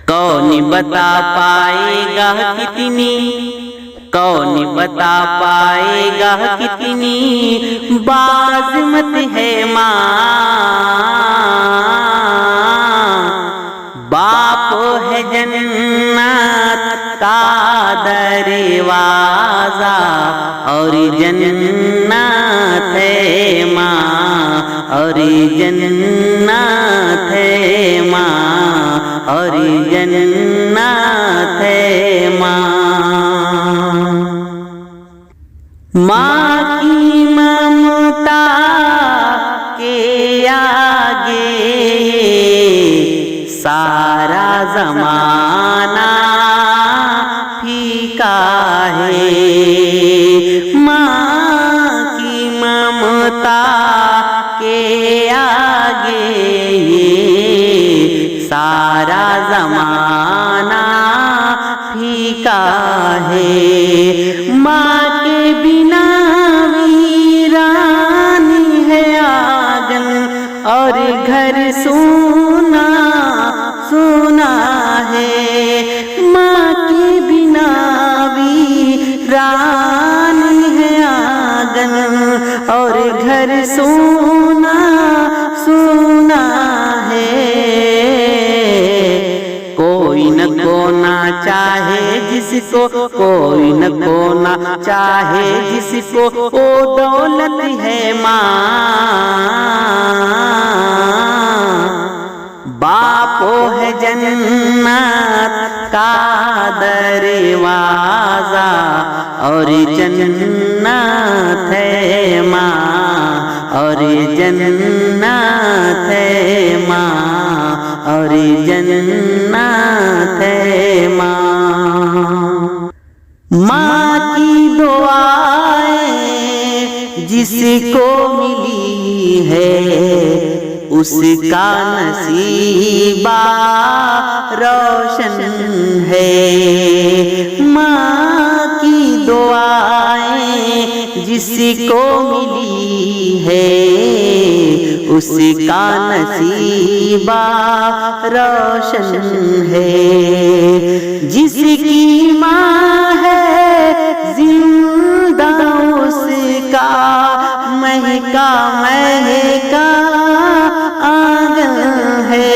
کون بتا پائے گا کتنی، کون بتا پائے گا کتنی باعظمت ہے ماں، باپ ہے جنت کا دروازہ اور جنت ہے ماں، اور جنت ہے ماں، اور جنت ہے ماں۔ ماں کی ممتا کے آگے سارا زمانہ پھیکا ہے، ماں کی ممتا کے آگے سارا زمانہ پھیکا ہے، ماں کے بنا ویران ہے آنگن اور گھر سونا سونا ہے، ماں کے بنا ویران ہے آنگن اور گھر سونا سونا ہے، کوئی نہ کونا چاہے جس کو، کوئی نہ کونا چاہے جس کو، وہ دولت ہے ماں، باپ ہے جنت کا دروازہ اور جنت ہے ماں، اور جنت ہے ماں، اور جنت ہے ماں۔ ماں کی دعائیں جس کو ملی ہے اس کا نصیبہ روشن ہے، ماں کی دعائیں جس کو ملی ہے اس کا نصیبہ روشن ہے، جس کی ماں ہے زندہ اس کا مہکا مہکا آنگن ہے،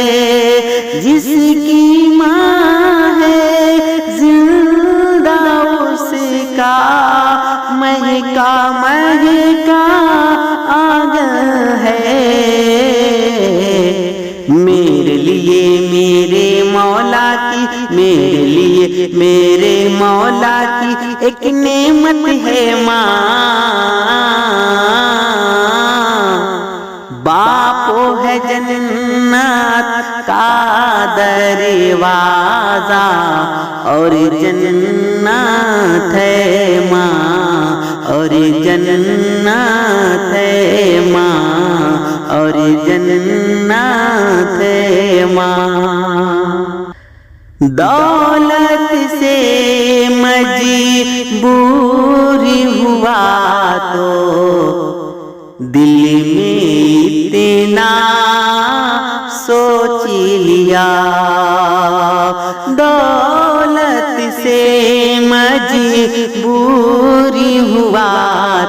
جس کی ماں ہے زندہ اس کا مہکا مہکا آنگن ہے، میرے لیے میرے مولا کی، میرے لیے میرے مولا کی ایک نعمت ہے ماں، باپ ہے جنت کا دروازہ اور جنت ہے ماں، اور جنت ہے ماں، اور جنت ہے ماں۔ دولت سے مجبور ہوا تو دل میں اتنا سوچ لیا، دولت سے مجبور ہوا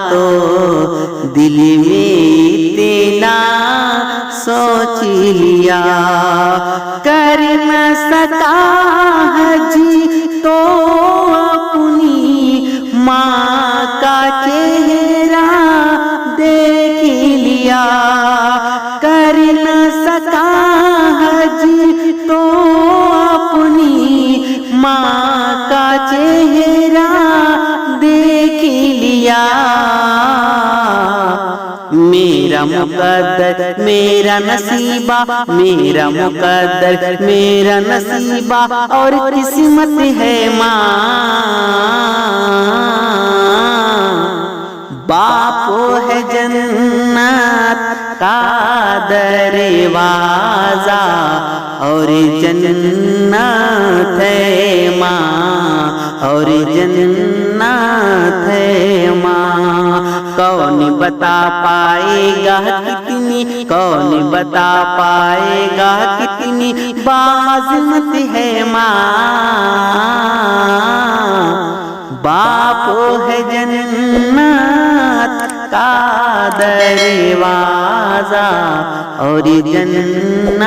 تو دل میں اتنا سوچ لیا، کر نہ سکا حج تو اپنی ماں کا چہرہ دیکھ لیا، کر نہ سکا حج تو اپنی ماں کا چہرہ دیکھ لیا، میرا مقدر میرا نصیبہ، میرا مقدر میرا نصیبہ اور قسمت ہے ماں، باپ ہے جنت کا دروازہ اور جنت ہے ماں، اور جنت ہے ماں۔ کون بتا پائے گا کتنی، کون بتا پائے گا کتنی بات عظمت ہے ماں، باپ ہے جنت کا دروازہ، اور جنت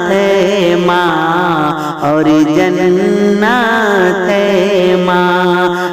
ہے ماں، اور جنت ہے ماں،